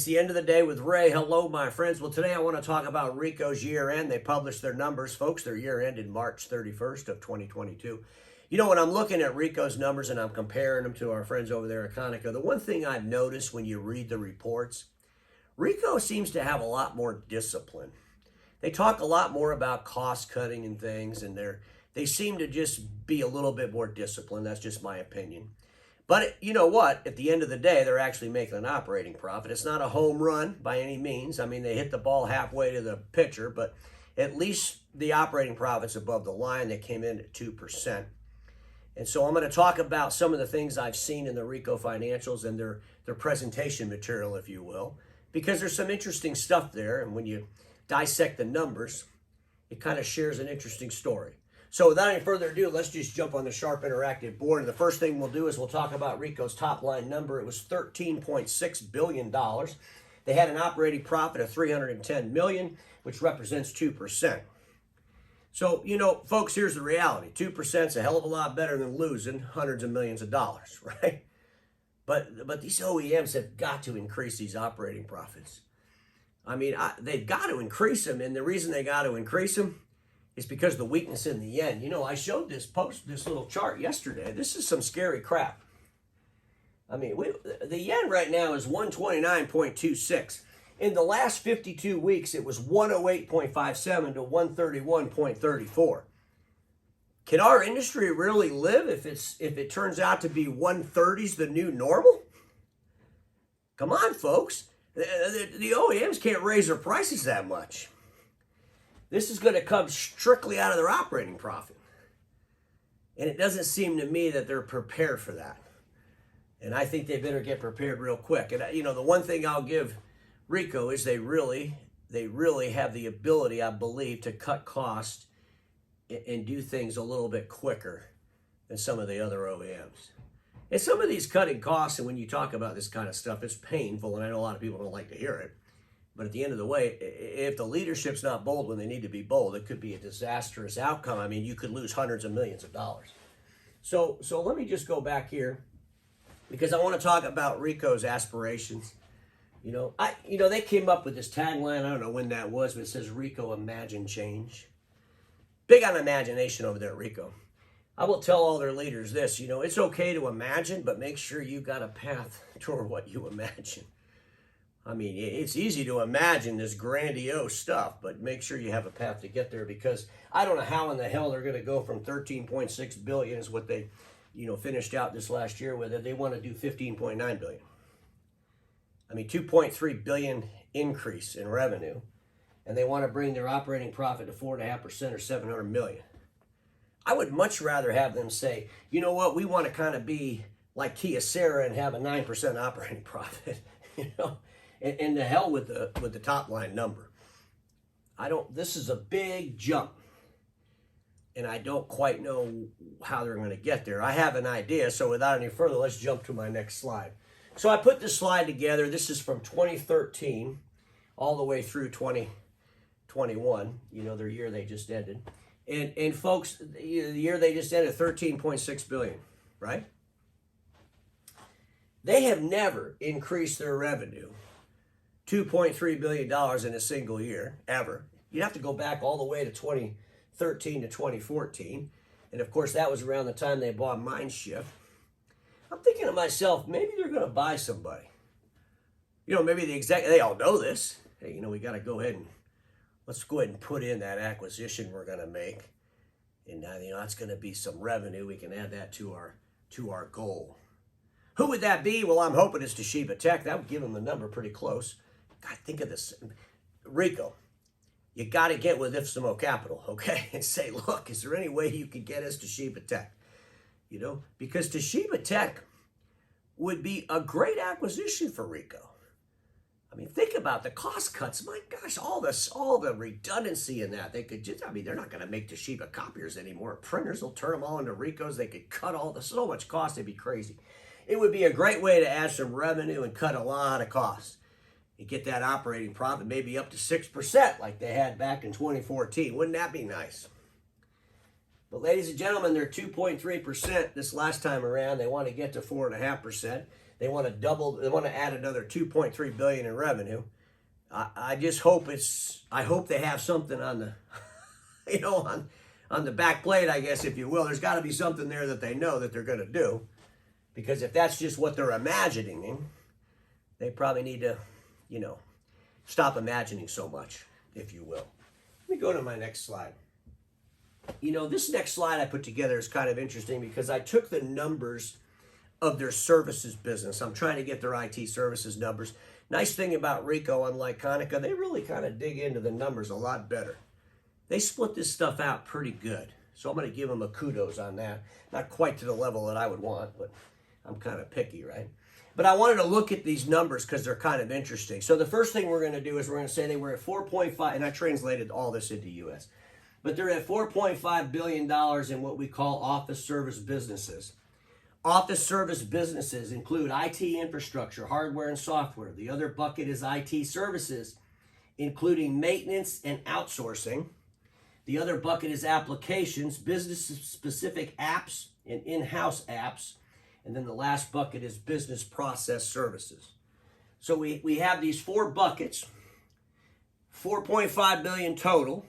the end of the day with Ray. Hello, my friends. Well, today I want to talk about Ricoh's year end. They published their numbers, folks. Their year ended March 31st of 2022. You know, when I'm looking at Ricoh's numbers and I'm comparing them to our friends over there at Conoco, the one thing I've noticed when you read the reports, Ricoh seems to have a lot more discipline. They talk a lot more about cost cutting and things, and they seem to just be a little bit more disciplined. That's just my opinion. But you know what? At the end of the day, they're actually making an operating profit. It's not a home run by any means. I mean, they hit the ball halfway to the pitcher, but at least the operating profit's above the line. They came in at 2%. And so I'm going to talk about some of the things I've seen in the Ricoh financials and their presentation material, if you will, because there's some interesting stuff there. And when you dissect the numbers, it kind of shares an interesting story. So without any further ado, let's just jump on the Sharp Interactive board. And the first thing we'll do is we'll talk about Ricoh's top line number. It was $13.6 billion. They had an operating profit of $310 million, which represents 2%. So, you know, folks, here's the reality. 2% is a hell of a lot better than losing hundreds of millions of dollars, right? But these OEMs have got to increase these operating profits. I mean, they've got to increase them, and the reason they got to increase them is because of the weakness in the yen. You know, I showed this little chart yesterday. This is some scary crap. I mean, the yen right now is 129.26. In the last 52 weeks, it was 108.57 to 131.34. Can our industry really live if it turns out to be 130's the new normal? Come on, folks. The OEMs can't raise their prices that much. This is going to come strictly out of their operating profit. And it doesn't seem to me that they're prepared for that. And I think they better get prepared real quick. And, you know, the one thing I'll give Ricoh is they really have the ability, I believe, to cut costs and do things a little bit quicker than some of the other OEMs. And some of these cutting costs, and when you talk about this kind of stuff, it's painful, and I know a lot of people don't like to hear it. But at the end of the way, if the leadership's not bold when they need to be bold, it could be a disastrous outcome. I mean, you could lose hundreds of millions of dollars. So let me just go back here because I want to talk about Ricoh's aspirations. You know, they came up with this tagline. I don't know when that was, but it says Ricoh Imagine Change. Big on imagination over there at Ricoh. I will tell all their leaders this, you know, it's okay to imagine, but make sure you got a path toward what you imagine. I mean, it's easy to imagine this grandiose stuff, but make sure you have a path to get there because I don't know how in the hell they're going to go from 13.6 billion is what they, you know, finished out this last year with. They want to do 15.9 billion. I mean, 2.3 billion increase in revenue, and they want to bring their operating profit to 4.5% or 700 million. I would much rather have them say, you know what, we want to kind of be like Kyocera and have a 9% operating profit, you know. And the hell with the top line number. This is a big jump. And I don't quite know how they're going to get there. I have an idea, so without any further, let's jump to my next slide. So I put this slide together. This is from 2013 all the way through 2021, you know, their year they just ended. And folks, the year they just ended, 13.6 billion, right? They have never increased their revenue $2.3 billion in a single year, ever. You'd have to go back all the way to 2013 to 2014. And of course, that was around the time they bought Mindshift. I'm thinking to myself, maybe they're going to buy somebody. You know, maybe they all know this. Hey, you know, we got to go ahead and, let's go ahead and put in that acquisition we're going to make. And, you know, that's going to be some revenue. We can add that to our goal. Who would that be? Well, I'm hoping it's Toshiba Tech. That would give them the number pretty close. God, think of this. Ricoh, you got to get with Ifsamo Capital, okay? And say, look, is there any way you could get us Toshiba Tech? You know, because Toshiba Tech would be a great acquisition for Ricoh. I mean, think about the cost cuts. My gosh, all the redundancy in that. They could just, I mean, they're not going to make Toshiba copiers anymore. Printers will turn them all into Ricohs. They could cut so much cost, it'd be crazy. It would be a great way to add some revenue and cut a lot of costs. And get that operating profit maybe up to 6% like they had back in 2014. Wouldn't that be nice? But ladies and gentlemen, they're 2.3% this last time around. They want to get to 4.5%. They want to double. They want to add another 2.3 billion in revenue. I just hope I hope they have something on the, on the back plate, I guess, if you will. There's got to be something there that they know that they're going to do, because if that's just what they're imagining, they probably need to, stop imagining so much, if you will. Let me go to my next slide. This next slide I put together is kind of interesting because I took the numbers of their services business. I'm trying to get their IT services numbers. Nice thing about Ricoh, unlike Konica, they really kind of dig into the numbers a lot better. They split this stuff out pretty good. So I'm going to give them a kudos on that. Not quite to the level that I would want, but I'm kind of picky, right? But I wanted to look at these numbers because they're kind of interesting. So the first thing we're going to do is we're going to say they were at 4.5, and I translated all this into US. But they're at $4.5 billion in what we call office service businesses. Office service businesses include IT infrastructure, hardware and software. The other bucket is IT services, including maintenance and outsourcing. The other bucket is applications, business-specific apps and in-house apps. And then the last bucket is business process services. So we have these four buckets, 4.5 billion total.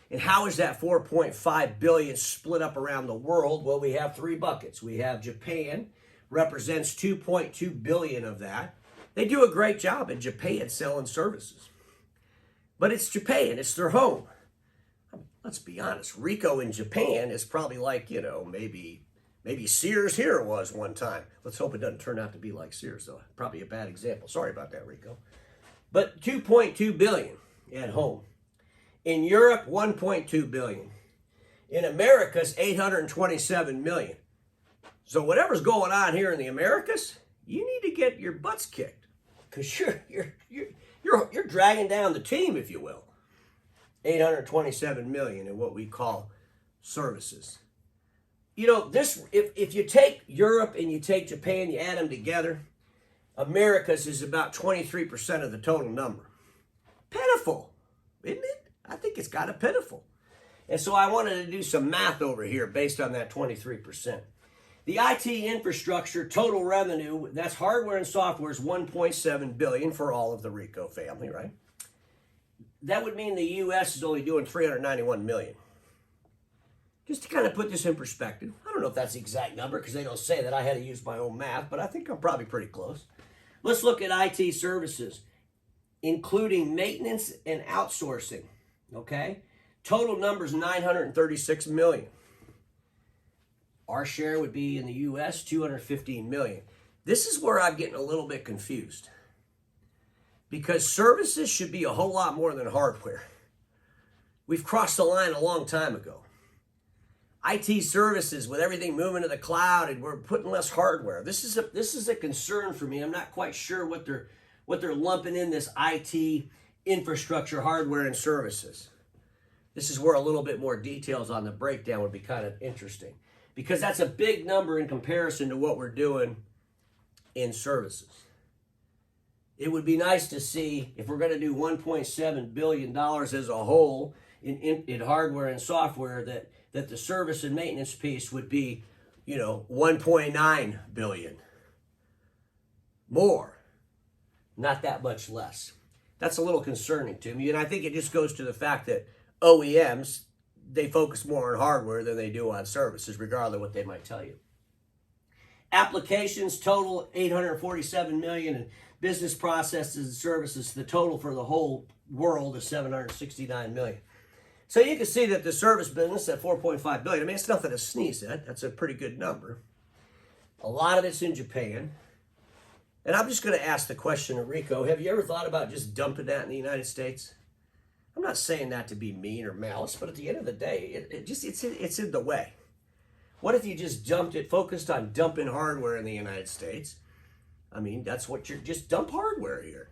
And how is that 4.5 billion split up around the world? Well, we have three buckets. We have Japan, represents 2.2 billion of that. They do a great job in Japan selling services. But it's Japan, it's their home. Let's be honest, Ricoh in Japan is probably like, maybe Sears here was one time. Let's hope it doesn't turn out to be like Sears, though. Probably a bad example. Sorry about that, Ricoh. But 2.2 billion at home. In Europe, 1.2 billion. In Americas, 827 million. So whatever's going on here in the Americas, you need to get your butts kicked, because you're dragging down the team, if you will. 827 million in what we call services. If you take Europe and you take Japan, you add them together, Americas is about 23% of the total number. Pitiful, isn't it? I think it's kind of pitiful. And so I wanted to do some math over here based on that 23%. The IT infrastructure total revenue, that's hardware and software, is 1.7 billion for all of the Ricoh family, right? That would mean the US is only doing 391 million. Just to kind of put this in perspective, I don't know if that's the exact number because they don't say that. I had to use my own math, but I think I'm probably pretty close. Let's look at IT services, including maintenance and outsourcing. Okay, total numbers 936 million. Our share would be in the US 215 million. This is where I'm getting a little bit confused, because services should be a whole lot more than hardware. We've crossed the line a long time ago. IT services, with everything moving to the cloud, and we're putting less hardware. This is a concern for me. I'm not quite sure what they're lumping in this IT infrastructure, hardware, and services. This is where a little bit more details on the breakdown would be kind of interesting, because that's a big number in comparison to what we're doing in services. It would be nice to see, if we're going to do $1.7 billion as a whole in hardware and software, that the service and maintenance piece would be, 1.9 billion. More, not that much less. That's a little concerning to me, and I think it just goes to the fact that OEMs, they focus more on hardware than they do on services, regardless of what they might tell you. Applications total 847 million, and business processes and services, the total for the whole world is 769 million. So you can see that the service business at 4.5 billion, it's nothing to sneeze at. That's a pretty good number. A lot of it's in Japan. And I'm just going to ask the question of Ricoh, have you ever thought about just dumping that in the United States? I'm not saying that to be mean or malice, but at the end of the day, it's in the way. What if you just focused on dumping hardware in the United States? That's what just dump hardware here.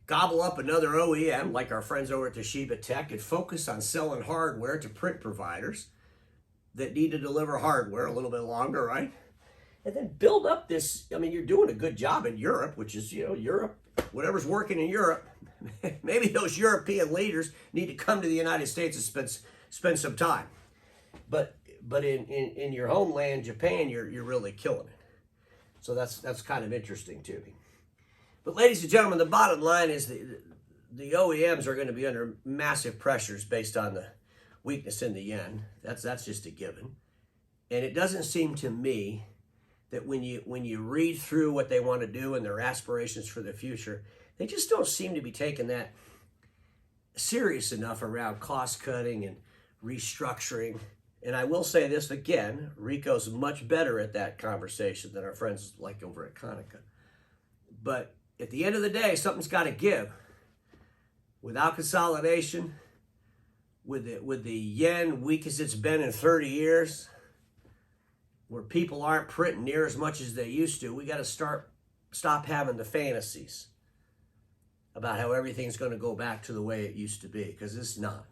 Gobble up another OEM like our friends over at Toshiba Tech and focus on selling hardware to print providers that need to deliver hardware a little bit longer, right? And then build up this. You're doing a good job in Europe, which is, Europe, whatever's working in Europe. Maybe those European leaders need to come to the United States and spend some time. But in your homeland, Japan, you're really killing it. So that's kind of interesting to me. But ladies and gentlemen, the bottom line is the OEMs are going to be under massive pressures based on the weakness in the yen. That's just a given. And it doesn't seem to me that when you read through what they want to do and their aspirations for the future, they just don't seem to be taking that serious enough around cost cutting and restructuring. And I will say this again, Ricoh's much better at that conversation than our friends like over at Konica. But at the end of the day, something's got to give. Without consolidation, with the yen weak as it's been in 30 years, where people aren't printing near as much as they used to, we got to stop having the fantasies about how everything's going to go back to the way it used to be, because it's not.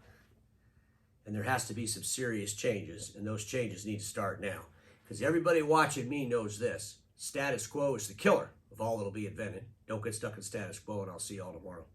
And there has to be some serious changes, and those changes need to start now. Because everybody watching me knows this. Status quo is the killer of all that'll be invented. Don't get stuck in status quo, and I'll see you all tomorrow.